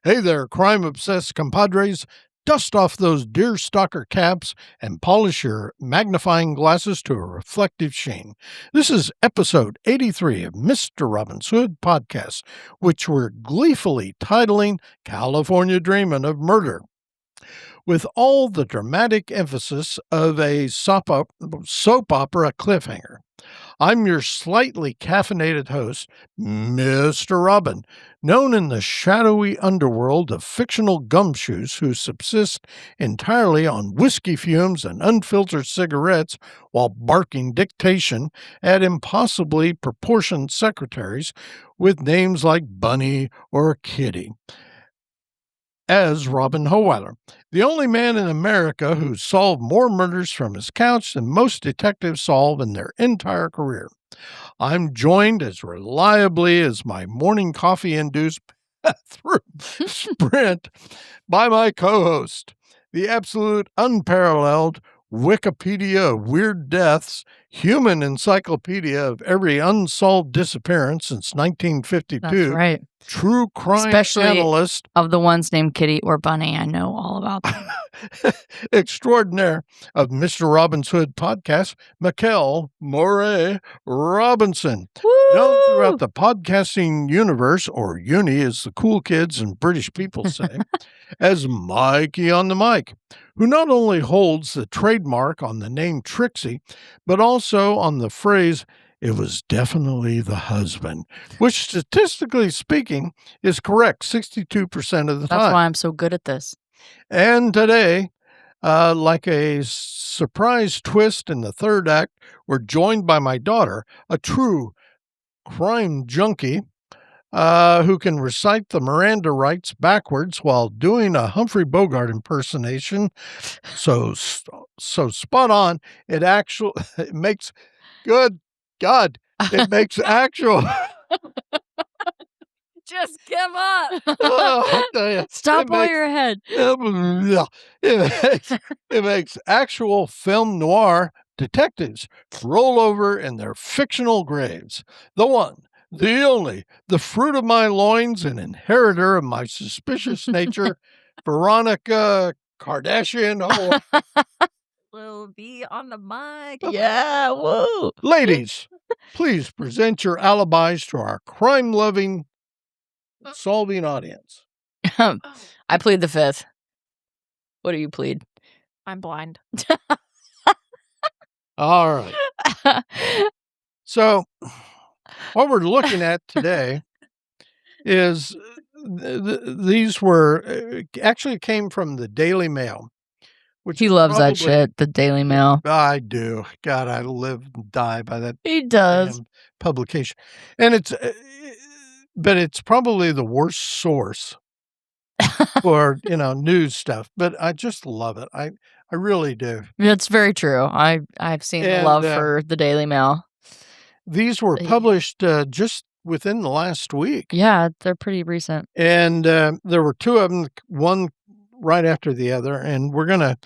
Hey there, crime-obsessed compadres. Dust off those deerstalker caps and polish your magnifying glasses to a reflective sheen. This is episode 83 of Mr. Robin's Hood podcast, which we're gleefully titling California Dreamin' of Murder. With all the dramatic emphasis of a soap opera cliffhanger. I'm your slightly caffeinated host, Mr. Robin, known in the shadowy underworld of fictional gumshoes who subsist entirely on whiskey fumes and unfiltered cigarettes while barking dictation at impossibly proportioned secretaries with names like Bunny or Kitty. As Robin Hohweiler, the only man in America who's solved more murders from his couch than most detectives solve in their entire career. I'm joined as reliably as my morning coffee-induced bathroom sprint by my co-host, the absolute unparalleled Wikipedia of weird deaths, human encyclopedia of every unsolved disappearance since 1952. That's right. True crime Especially analyst. Of the ones named Kitty or Bunny, I know all about them. Extraordinaire of Mr. Robin's Hood podcast, Mikel Mauree Robinson. Woo! Known throughout the podcasting universe, or uni as the cool kids and British people say, as Mikey-on-the-Mic, who not only holds the trademark on the name Trixie, but also on the phrase, "It was definitely the husband," which statistically speaking is correct 62% of the time. That's why I'm so good at this. And today, like a surprise twist in the third act, we're joined by my daughter, a true crime junkie, who can recite the Miranda rights backwards while doing a Humphrey Bogart impersonation. So spot on. It makes good God. It makes actual. Just come on. Oh, I tell ya, Stop while you're ahead. It makes actual film noir detectives roll over in their fictional graves. The one, the only, the fruit of my loins and inheritor of my suspicious nature, Veronica Kardashian. Lil V on the mic. Yeah, whoa. Ladies, please present your alibis to our crime-loving, solving audience. I plead the fifth. What do you plead? I'm blind. All right. So, what we're looking at today is these were actually came from the Daily Mail. Which He loves that shit, the Daily Mail. I do. God, I live and die by that. He does. Publication. And but it's probably the worst source for, news stuff. But I just love it. I really do. That's very true. I've seen the love for the Daily Mail. These were published just within the last week. Yeah, they're pretty recent. And there were two of them, one right after the other. And we're going to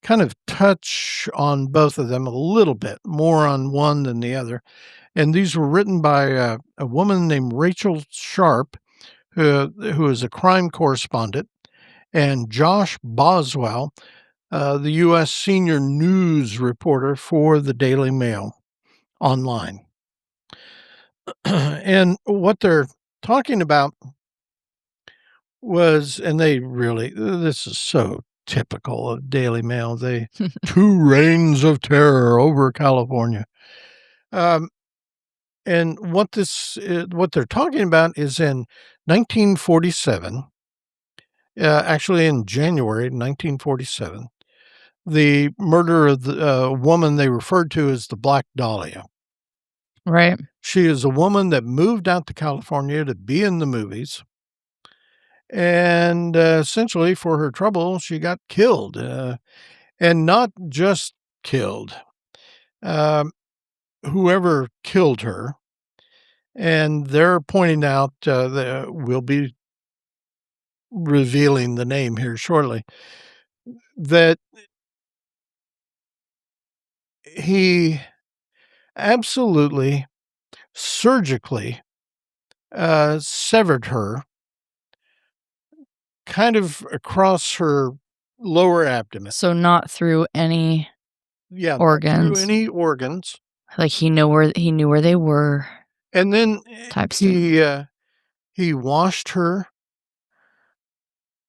kind of touch on both of them a little bit, more on one than the other. And these were written by a woman named Rachel Sharp, who is a crime correspondent, and Josh Boswell, the U.S. senior news reporter for the Daily Mail online. And what they're talking about was, and this is so typical of Daily Mail, two reigns of terror over California. And what they're talking about is in 1947, actually in January 1947, the murder of the woman they referred to as the Black Dahlia. Right. She is a woman that moved out to California to be in the movies. And essentially for her trouble, she got killed. And not just killed. Whoever killed her, and they're pointing out that we'll be revealing the name here shortly, that he absolutely surgically severed her kind of across her lower abdomen. So not through any Yeah, not organs. through any organs. Like he knew where they were. And then Type stuff. he washed her,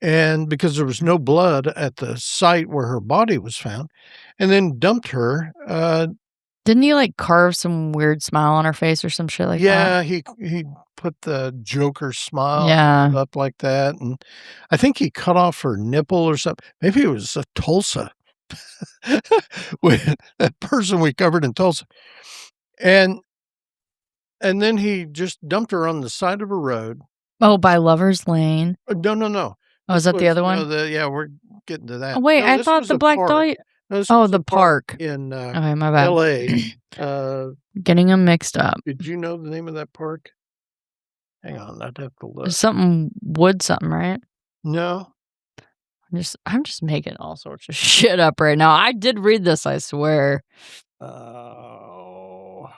and because there was no blood at the site where her body was found, and then dumped her. Didn't he like carve some weird smile on her face or some shit like that? Yeah, he put the Joker smile Yeah. up like that, and I think he cut off her nipple or something. Maybe it was a Tulsa. That person we covered in Tulsa. And then he just dumped her on the side of a road. Oh, by Lover's Lane. No. Oh, is that the other one? Yeah, we're getting to that. Oh, wait, No, I this thought was the a Black park. Dahlia. No, this Oh, was the a park park. in Okay, my bad. L.A. Getting them mixed up. Did you know the name of that park? Hang on, I'd have to look. There's something wood something, right? No. I'm just making all sorts of shit up right now. I did read this, I swear. Oh.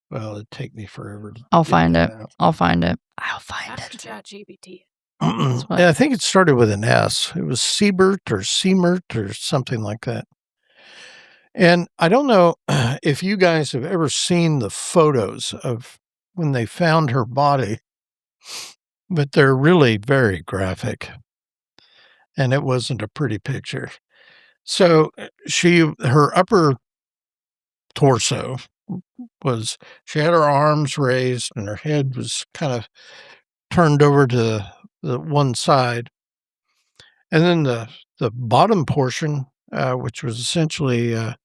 Well, it'd take me forever. I'll find it. I'll find it. Ask ChatGPT. Yeah, I think it started with an S. It was Siebert or something like that. And I don't know if you guys have ever seen the photos of when they found her body, but they're really very graphic. And it wasn't a pretty picture. So her upper torso she had her arms raised and her head was kind of turned over to the one side. And then the bottom portion, which was essentially her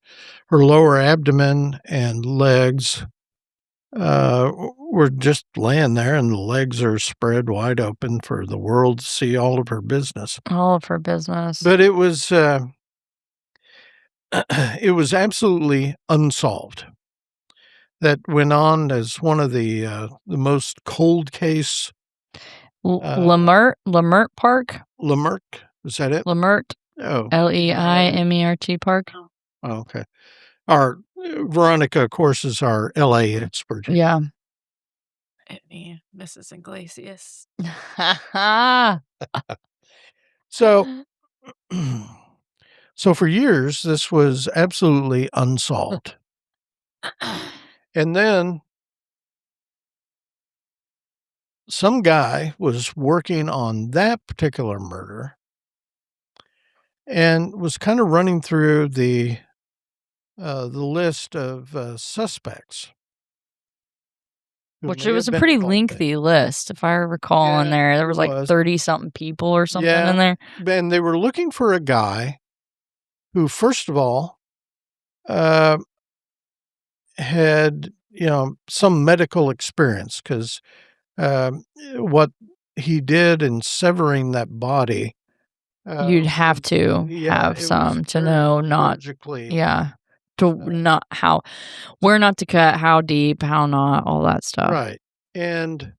lower abdomen and legs, were just laying there, and the legs are spread wide open for the world to see all of her business. All of her business. But it was it was absolutely unsolved. That went on as one of the most cold case. Lemert Park? Lemert, is that it? Lemert. Oh. Leimert Park. Oh, okay. Our Veronica, of course, is our L.A. expert. Yeah. Me, Mrs. Iglesias. So for years, this was absolutely unsolved. And then some guy was working on that particular murder and was kind of running through the list of suspects. Which it was a pretty lengthy list, if I recall. In there was like 30-something people or something in there. And they were looking for a guy who, first of all, had some medical experience, because what he did in severing that body, you'd have to have some to know not where not to cut, how deep, how not, all that stuff. Right. And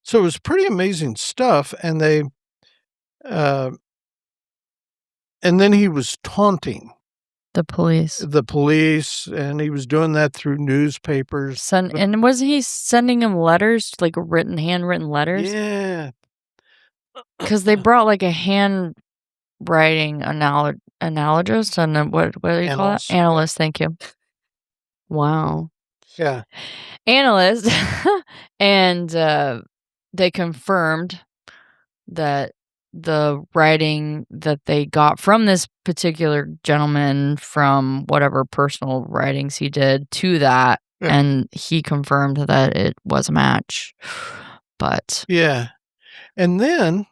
so it was pretty amazing stuff. And they and then he was taunting the police, and he was doing that through newspapers. And wasn't he sending them letters, like handwritten letters? Yeah. Because they brought like a handwriting analogist, and what do you call it? Analyst, thank you. Wow. Yeah. Analyst. And they confirmed that the writing that they got from this particular gentleman, from whatever personal writings he did to that, and he confirmed that it was a match. But yeah. And then,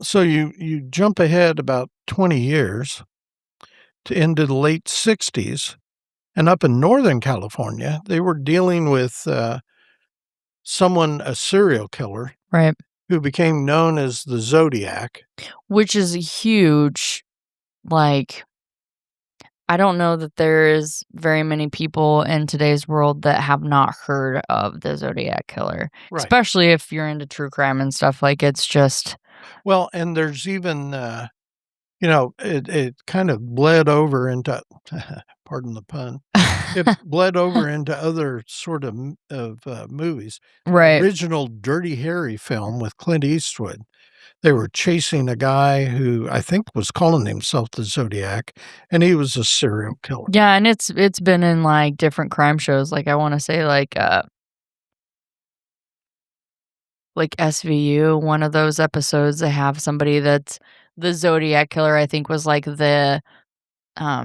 so you jump ahead about 20 years into the late 60s, and up in Northern California, they were dealing with a serial killer. Right. Who became known as the Zodiac. Which is huge. Like, I don't know that there is very many people in today's world that have not heard of the Zodiac killer. Right. Especially if you're into true crime and stuff. Like, it's just... Well, and there's even it kind of bled over into, pardon the pun, it bled over into other sort of movies. Right. Original Dirty Harry film with Clint Eastwood. They were chasing a guy who I think was calling himself the Zodiac, and he was a serial killer. Yeah, and it's been in like different crime shows. Like I want to say like SVU, one of those episodes they have somebody that's the Zodiac killer. I think was like the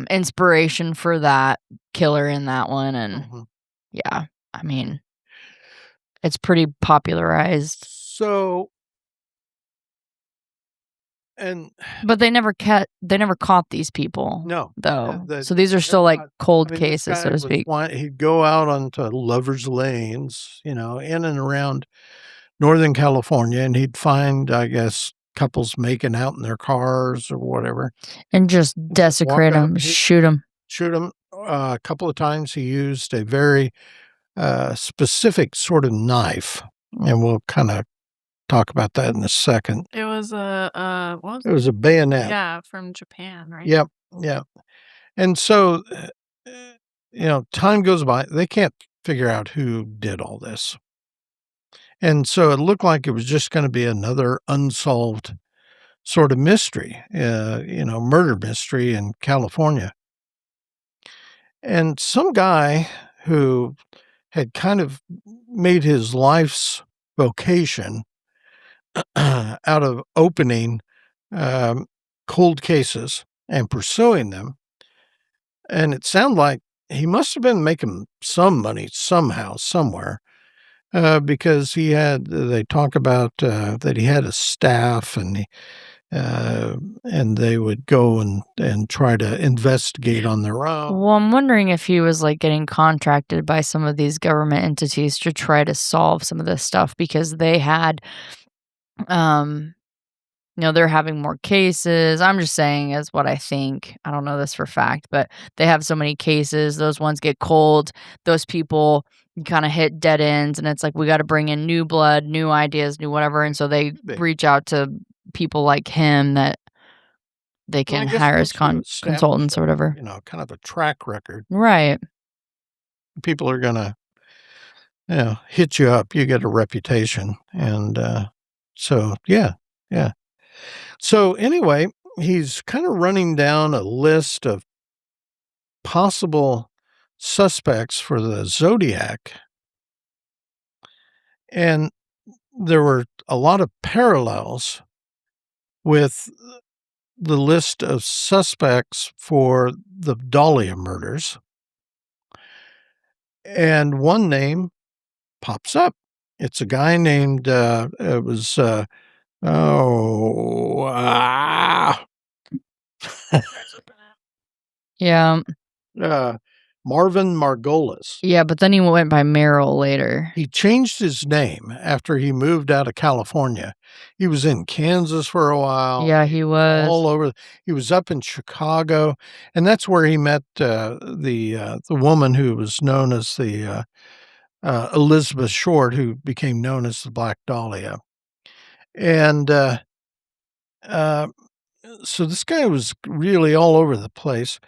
inspiration for that killer in that one, and yeah, I mean, it's pretty popularized. So, but they never caught these people. No, though. So these are still like cold cases, so to speak. He'd go out onto lovers' lanes, in and around Northern California, and he'd find, I guess, couples making out in their cars or whatever, and just desecrate them, shoot them. A couple of times he used a very specific sort of knife, and we'll kind of talk about that in a second. It was a what was it? It was a bayonet. Yeah, from Japan, right? Yep. And so, time goes by. They can't figure out who did all this. And so it looked like it was just going to be another unsolved sort of mystery, murder mystery in California. And some guy who had kind of made his life's vocation out of opening cold cases and pursuing them. And it sounded like he must have been making some money somehow, somewhere, because they talk about that he had a staff, and they would go and try to investigate on their own. Well, I'm wondering if he was like getting contracted by some of these government entities to try to solve some of this stuff, because they had, they're having more cases. I'm just saying is what I think. I don't know this for fact, but they have so many cases. Those ones get cold. Those people kind of hit dead ends, and it's like, we got to bring in new blood, new ideas, new whatever. And so they reach out to people like him that they can hire as consultants or whatever. Kind of a track record. Right. People are going to hit you up. You get a reputation. And so, yeah. So anyway, he's kind of running down a list of possible suspects for the Zodiac. And there were a lot of parallels with the list of suspects for the Dahlia murders. And one name pops up. It's a guy named, yeah. Marvin Margolis. Yeah, but then he went by Merrill later. He changed his name after he moved out of California. He was in Kansas for a while. Yeah, he was all over. He was up in Chicago, and that's where he met the woman who was known as the Elizabeth Short, who became known as the Black Dahlia. And so this guy was really all over the place.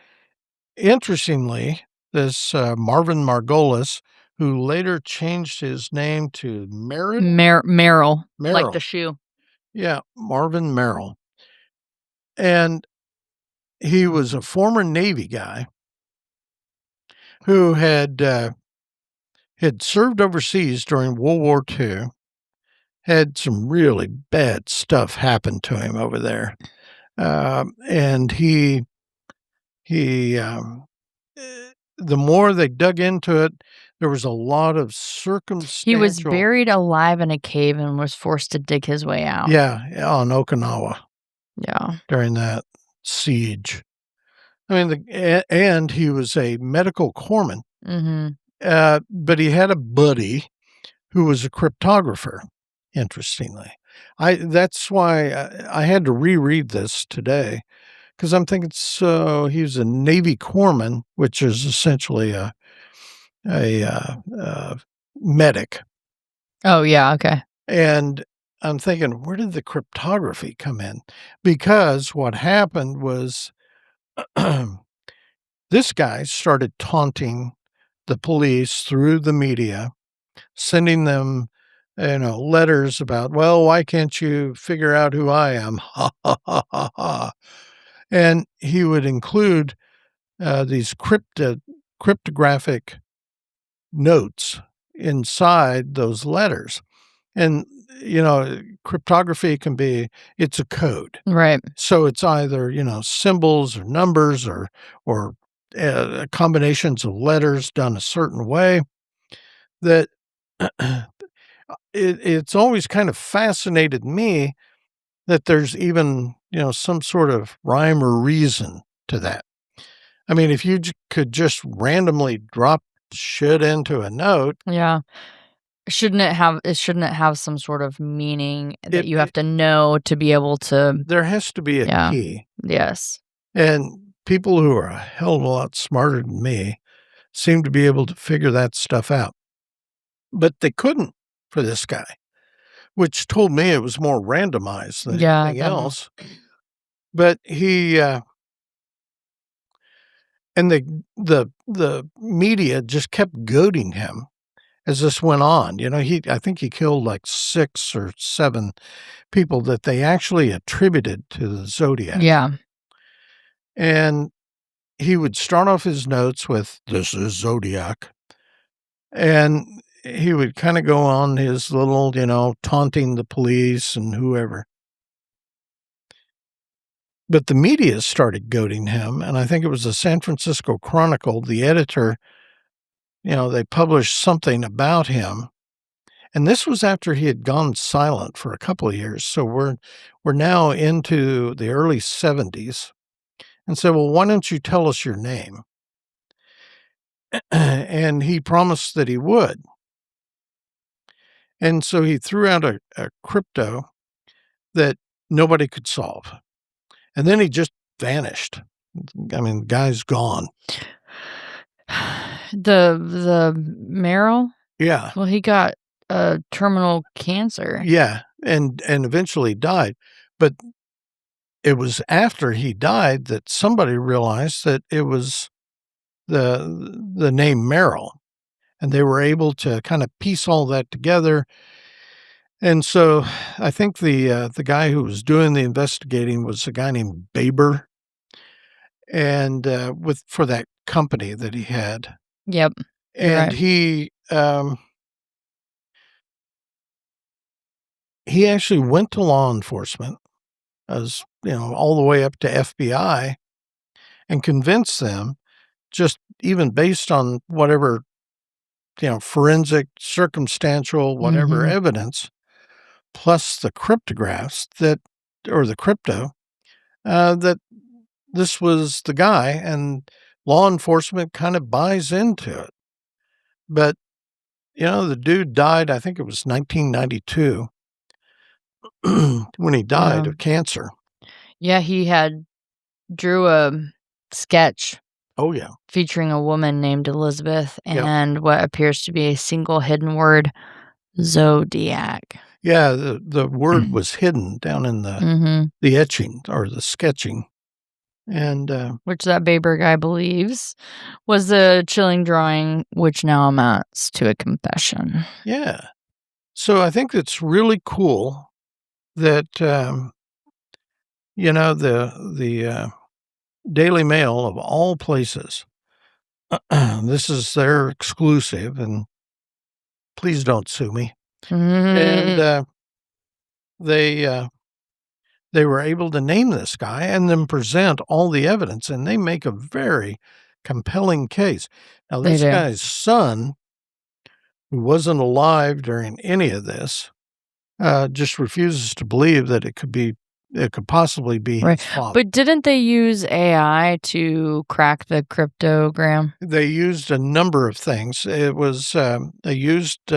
Interestingly, this Marvin Margolis, who later changed his name to Merrill, like the shoe. Yeah, Marvin Merrill. And he was a former Navy guy who had served overseas during World War II, had some really bad stuff happen to him over there. And he the more they dug into it, there was a lot of circumstantial. He was buried alive in a cave and was forced to dig his way out. Yeah, on Okinawa. Yeah. During that siege. I mean, and he was a medical corpsman. Mm-hmm. But he had a buddy who was a cryptographer, interestingly. That's why I had to reread this today, because I'm thinking, so he was a Navy corpsman, which is essentially a medic. Oh, yeah, okay. And I'm thinking, where did the cryptography come in? Because what happened was this guy started taunting the police through the media, sending them, letters about, well, why can't you figure out who I am? Ha ha ha ha ha. And he would include these cryptographic notes inside those letters. And, cryptography it's a code. Right. So it's either, symbols or numbers or combinations of letters done a certain way that it's always kind of fascinated me that there's even, some sort of rhyme or reason to that. I mean, if you could just randomly drop shit into a note. Yeah. Shouldn't it have some sort of meaning that you have to know to be able to? There has to be a key. Yes. And people who are a hell of a lot smarter than me seem to be able to figure that stuff out. But they couldn't for this guy, which told me it was more randomized than anything else. But he and the media just kept goading him as this went on. I think he killed like 6 or 7 people that they actually attributed to the Zodiac. Yeah. And he would start off his notes with, "This is Zodiac." And he would kind of go on his little, taunting the police and whoever. But the media started goading him, and I think it was the San Francisco Chronicle, the editor, they published something about him. And this was after he had gone silent for a couple of years. So we're now into the early 70s. And said, well, why don't you tell us your name? And he promised that he would. And so he threw out a crypto that nobody could solve. And then he just vanished. I mean, the guy's gone. The Merrill? Yeah. Well, he got terminal cancer. Yeah, and eventually died. But it was after he died that somebody realized that it was the name Merrill, and they were able to kind of piece all that together. And so I think the guy who was doing the investigating was a guy named Baber, and for that company that he had. Yep. And he actually went to law enforcement, as all the way up to FBI, and convinced them, just even based on whatever, forensic, circumstantial, whatever evidence, plus the cryptographs or the crypto, that this was the guy, and law enforcement kind of buys into it. But, the dude died, I think it was 1992, when he died of cancer. Yeah, he drew a sketch. Oh, yeah. Featuring a woman named Elizabeth and what appears to be a single hidden word, Zodiac. Yeah, the word was hidden down in the etching or the sketching. And which that Baber guy believes was a chilling drawing, which now amounts to a confession. Yeah. So I think it's really cool that, the Daily Mail, of all places, this is their exclusive, and please don't sue me. And they were able to name this guy and then present all the evidence, and they make a very compelling case. Now, this guy's son, who wasn't alive during any of this, just refuses to believe that it could possibly be his father. But didn't they use AI to crack the cryptogram? They used a number of things. It was they used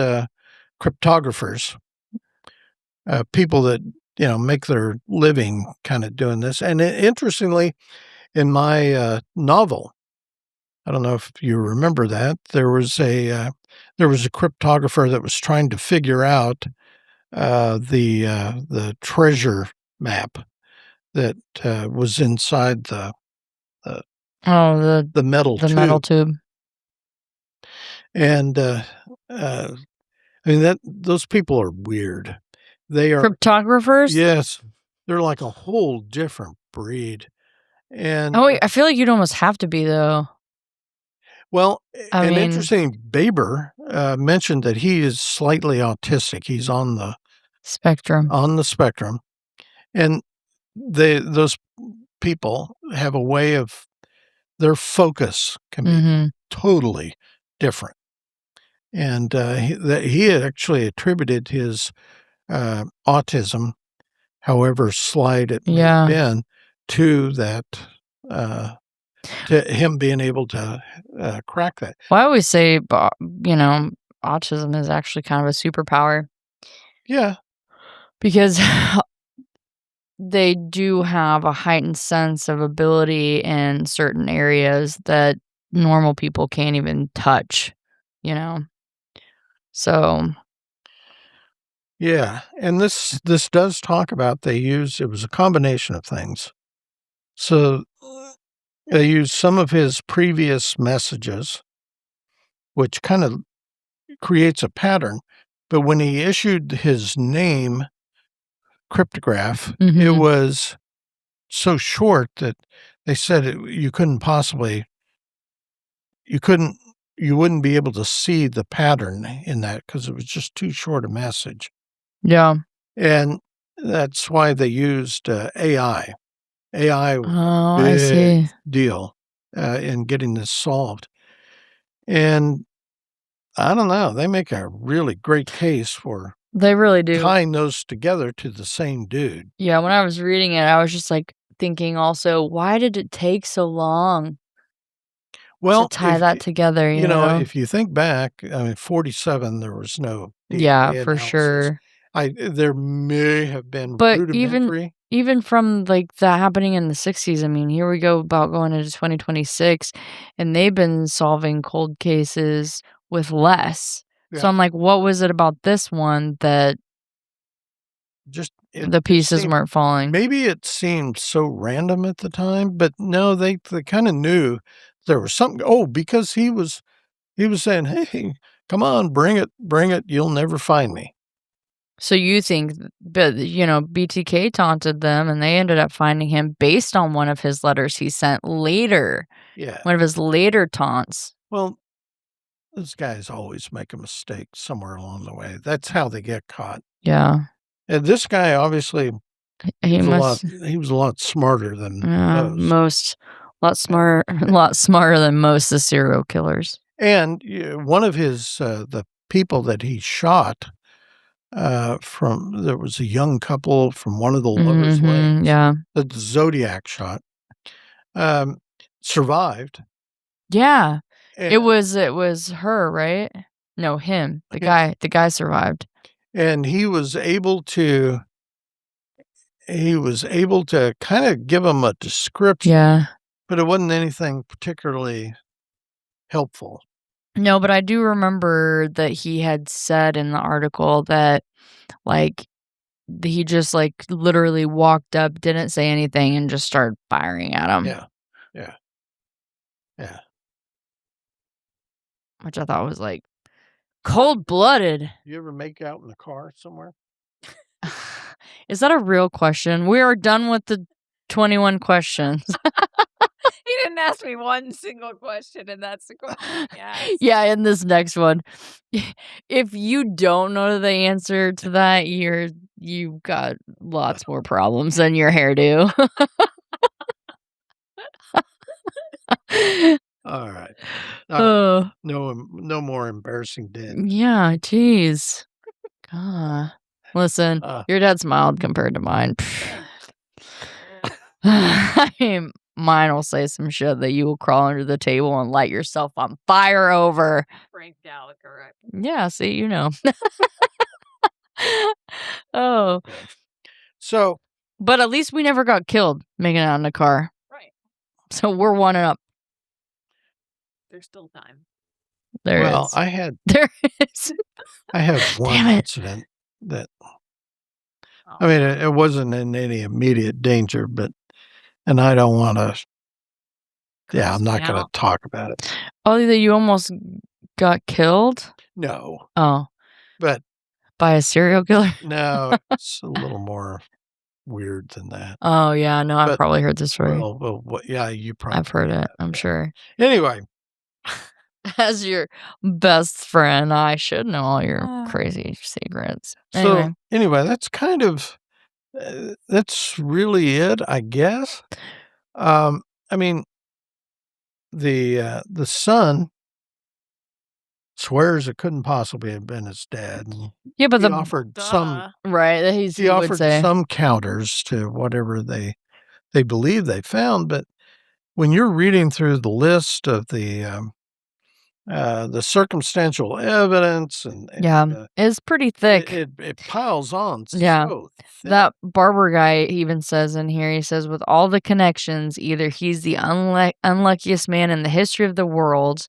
cryptographers, people that make their living kind of doing this. And interestingly, in my novel, I don't know if you remember that, there was a cryptographer that was trying to figure out the treasure map that was inside the metal tube. And I mean those people are weird. They are cryptographers. Yes, they're like a whole different breed. And I feel like you'd almost have to be though. Well, interesting. Baber mentioned that he is slightly autistic. He's on the spectrum. And those people have a way of their focus can be totally different. And he had actually attributed his autism, however slight it may have been, to that, to him being able to crack that. Well, I always say, autism is actually kind of a superpower. Yeah. Because they do have a heightened sense of ability in certain areas that normal people can't even touch, So. Yeah. And this does talk about it was a combination of things. So they used some of his previous messages, which kind of creates a pattern. But when he issued his name cryptograph, it was so short that they said you wouldn't be able to see the pattern in that because it was just too short a message. Yeah. And that's why they used AI. AI was a big deal in getting this solved. And I don't know, they make a really great case for they really do tying those together to the same dude. Yeah, when I was reading it, I was just like thinking also, why did it take so long to tie that together? You know, if you think back, I mean, 47, there was no DNA for sure. There may have been rudimentary. Even from like that happening in the 60s, I mean, here we go about going into 2026, and they've been solving cold cases with less. Yeah. So I'm like, what was it about this one that just the pieces weren't falling? Maybe it seemed so random at the time, but no, they kind of knew there was something. Oh, because he was saying, "Hey, come on, bring it, you'll never find me." So you think, but BTK taunted them, and they ended up finding him based on one of his letters he sent later. Yeah, one of his later taunts. Well, those guys always make a mistake somewhere along the way. That's how they get caught. Yeah. And this guy obviously he was a lot smarter than most. A lot smarter than most of the serial killers. And one of his the people that he shot there was a young couple from one of the lovers' weddings. Yeah. The Zodiac shot. Survived. Yeah. And it was her, right? No, him. The guy survived. And he was able to kind of give him a description. Yeah. But it wasn't anything particularly helpful. No, but I do remember that he had said in the article that like he just like literally walked up, didn't say anything, and just started firing at him. Yeah. Which I thought was like cold-blooded. You ever make out in the car somewhere? Is that a real question? We are done with the 21 questions. He didn't ask me one single question, and that's the question. Yes. Yeah, in this next one. If you don't know the answer to that, you've got lots more problems than your hairdo. All right. No more embarrassing dead. Yeah, jeez. Listen, your dad smiled compared to mine. I mean, mine will say some shit that you will crawl under the table and light yourself on fire over. Frank Gallagher, right? Yeah, see, you know. Oh. So. But at least we never got killed making it out in a car. Right. So we're one up. There's still time. There is. I had. There is. I have one incident that I mean, it wasn't in any immediate danger, and I don't want to. Yeah, I'm not going to talk about it. Oh, that you almost got killed? No. Oh. But. By a serial killer? No, it's a little more weird than that. Oh, yeah. No, I've probably heard this story. Well, yeah, you probably. I've heard it. I'm sure. Anyway. As your best friend, I should know all your crazy secrets. So, anyway, that's kind of, that's really it, I guess. I mean, the son swears it couldn't possibly have been his dad. Yeah, but he offered some right. He offered some counters to whatever they believe they found, but when you're reading through the list of the circumstantial evidence and it's pretty thick. It piles on. Yeah, so thick. That barber guy even says in here. He says, with all the connections, either he's the unluckiest man in the history of the world,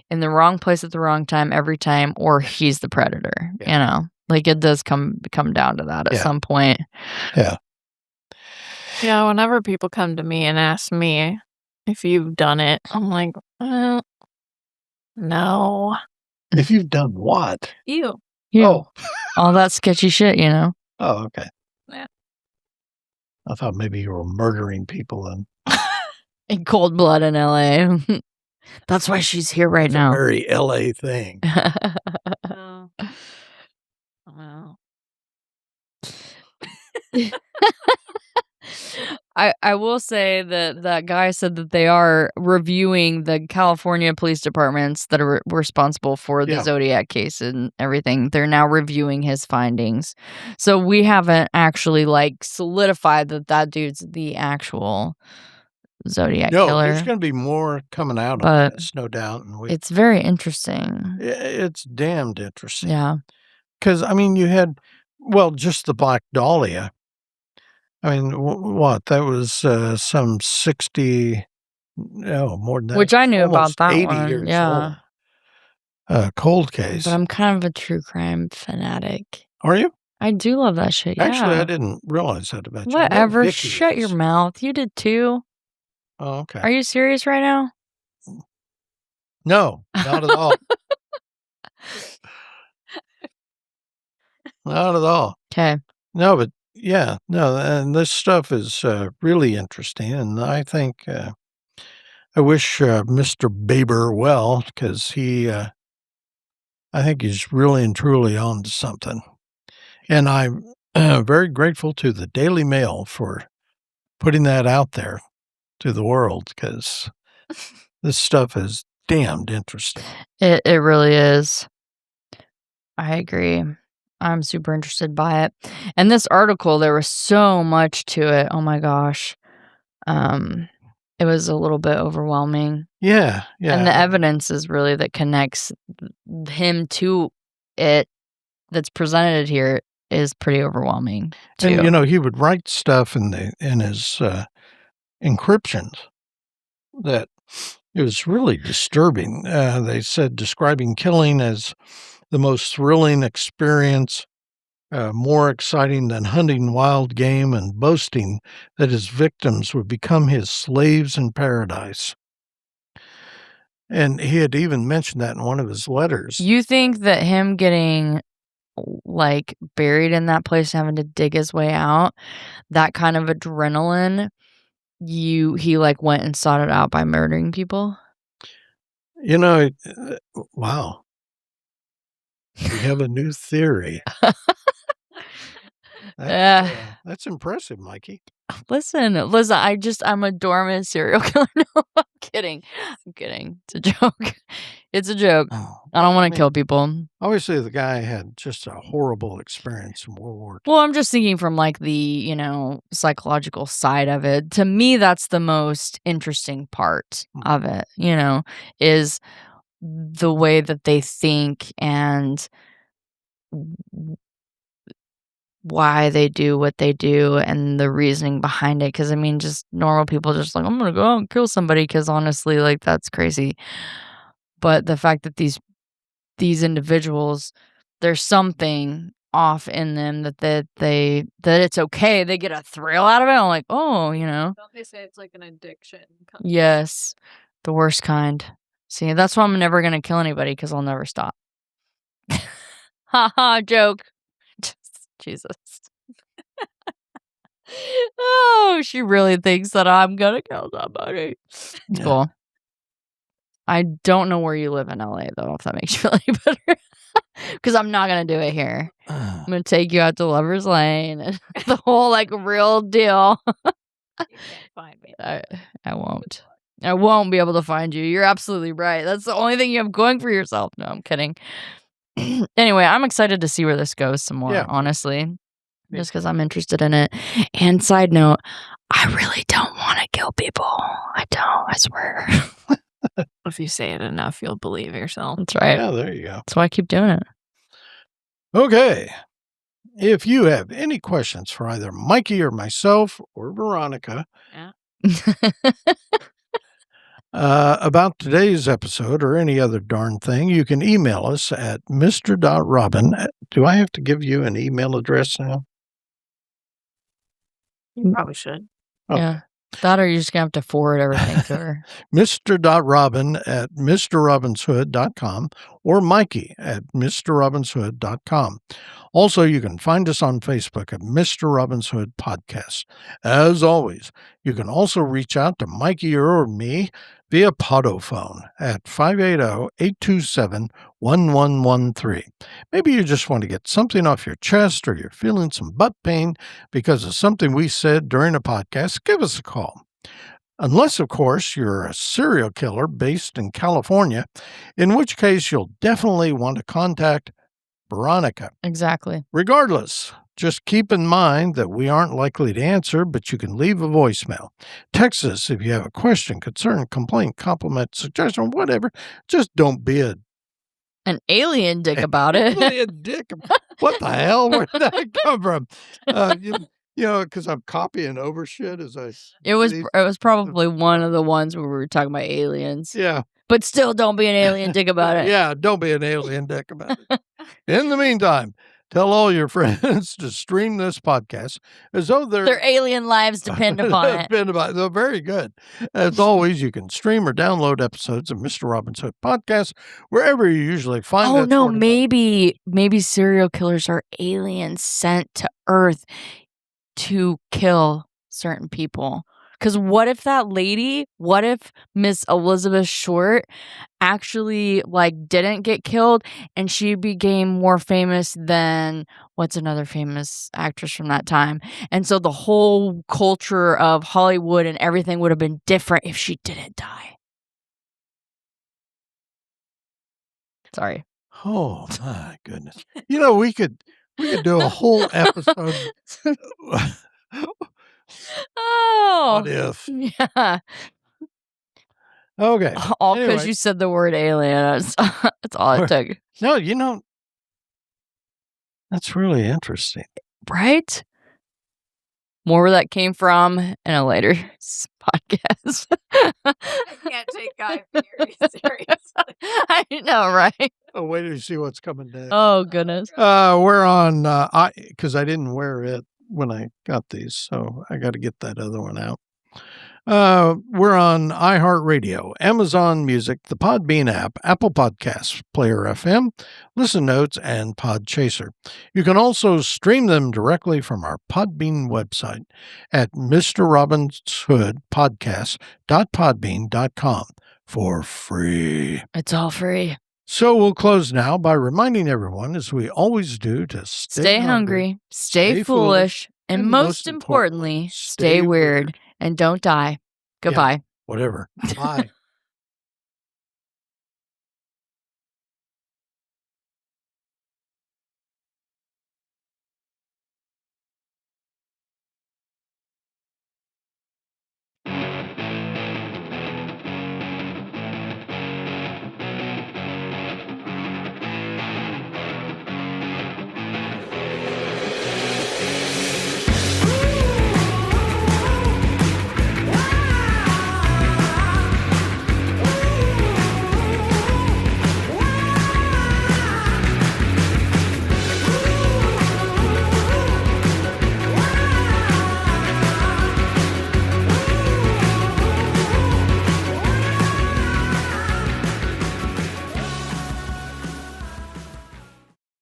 in the wrong place at the wrong time every time, or he's the predator. Yeah. You know, like it does come down to that at some point. Yeah. Yeah. Whenever people come to me and ask me if you've done it, I'm like, no. If you've done what? You. Oh. All that sketchy shit, you know? Oh, okay. Yeah. I thought maybe you were murdering people in cold blood in LA. That's why she's here right now. A very LA thing. Wow. I will say that guy said that they are reviewing the California police departments that are responsible for the Zodiac case and everything. They're now reviewing his findings. So we haven't actually solidified that dude's the actual Zodiac killer. There's going to be more coming out on this, no doubt. And it's very interesting. It's damned interesting. Yeah. Because, I mean, you had, just the Black Dahlia. I mean, what? That was some 60, more than that. Which I knew about that 80 one. Years yeah. Old. Cold case. But I'm kind of a true crime fanatic. Are you? I do love that shit. Actually, I didn't realize that about you. Whatever. Shut your mouth. You did too. Oh, okay. Are you serious right now? No, not at all. Not at all. Okay. No, but yeah, no, and this stuff is really interesting, and I think I wish Mr. Baber well, because I think he's really and truly on to something. And I'm very grateful to the Daily Mail for putting that out there to the world, because this stuff is damned interesting. It really is. I agree. I'm super interested by it. And this article, there was so much to it. Oh my gosh. It was a little bit overwhelming. Yeah. And the evidence is really that connects him to it that's presented here is pretty overwhelming too. And he would write stuff in his encryptions that it was really disturbing. They said describing killing as the most thrilling experience, more exciting than hunting wild game, and boasting that his victims would become his slaves in paradise. And he had even mentioned that in one of his letters. You think that him getting buried in that place, having to dig his way out, that kind of adrenaline, he went and sought it out by murdering people? Wow. We have a new theory. That's impressive, Mikey. Listen. I'm a dormant serial killer. No, I'm kidding. It's a joke. It's a joke. I don't want to kill people. Obviously, the guy had just a horrible experience in World War II. Well, I'm just thinking from the, psychological side of it. To me, that's the most interesting part of it, is the way that they think and why they do what they do and the reasoning behind it. Because just normal people just I'm gonna go out and kill somebody, because honestly, that's crazy. But the fact that these individuals, there's something off in them that it's okay. They get a thrill out of it. I'm like, oh, Don't they say it's like an addiction? Yes, the worst kind. See, that's why I'm never gonna kill anybody because I'll never stop. Ha ha, joke. Jesus. Oh, she really thinks that I'm gonna kill somebody. Yeah. Cool. I don't know where you live in LA though, if that makes you feel any better. Because I'm not gonna do it here. I'm gonna take you out to Lover's Lane and the whole like real deal. You can't find me. I won't. I won't be able to find you. You're absolutely right. That's the only thing you have going for yourself. No, I'm kidding. Anyway, I'm excited to see where this goes some more, Yeah. honestly. Me Just because I'm interested in it. And side note, I really don't want to kill people. I don't, I swear. If you say it enough, you'll believe yourself. That's right. Yeah, there you go. That's why I keep doing it. Okay. If you have any questions for either Mikey or myself or Veronica about today's episode or any other darn thing, you can email us at mr.robin. Do I have to give you an email address now? You probably should. Okay. Yeah. That or you're just going to have to forward everything to her. Mr.Robin at mrrobinshood.com or Mikey at mrrobinshood.com. Also, you can find us on Facebook at Mr. Robin's Hood Podcast. As always, you can also reach out to Mikey or me via Podophone at 580-827-1113. Maybe you just want to get something off your chest or you're feeling some butt pain because of something we said during a podcast, give us a call. Unless, of course, you're a serial killer based in California, in which case you'll definitely want to contact Veronica. Exactly. Regardless, just keep in mind that we aren't likely to answer, but you can leave a voicemail. Text us if you have a question, concern, complaint, compliment, suggestion, whatever. Just don't be an alien dick about it. alien dick. What the hell? Where did that come from? Because I'm copying over shit as I... It was probably one of the ones where we were talking about aliens. Yeah. But still, don't be an alien dick about it. Yeah, don't be an alien dick about it. In the meantime, tell all your friends to stream this podcast as though their alien lives depend upon it. They're very good. As always, you can stream or download episodes of Mr. Robin's Hood Podcast wherever you usually find Oh that no, sort of maybe serial killers are aliens sent to Earth to kill certain people. Because what if Miss Elizabeth Short actually didn't get killed and she became more famous than what's another famous actress from that time? And so the whole culture of Hollywood and everything would have been different if she didn't die. Sorry. Oh my goodness. We could do a whole episode. Oh. What if? Yeah. Okay. All because Anyway. you said the word alien. That's all it took. No, that's really interesting. Right? More where that came from in a later podcast. I can't take Guy Fieri seriously. I know, right? Oh, wait till you see what's coming next. Oh, goodness. We're on, because I didn't wear it when I got these, so I got to get that other one out. We're on iHeartRadio, Amazon Music, the Podbean app, Apple Podcasts, Player FM, Listen Notes, and Podchaser. You can also stream them directly from our Podbean website at mrrobinshoodpodcast.podbean.com for free. It's all free. So we'll close now by reminding everyone, as we always do, to Stay hungry, stay foolish, and most importantly, stay weird. And don't die. Goodbye. Whatever. Bye.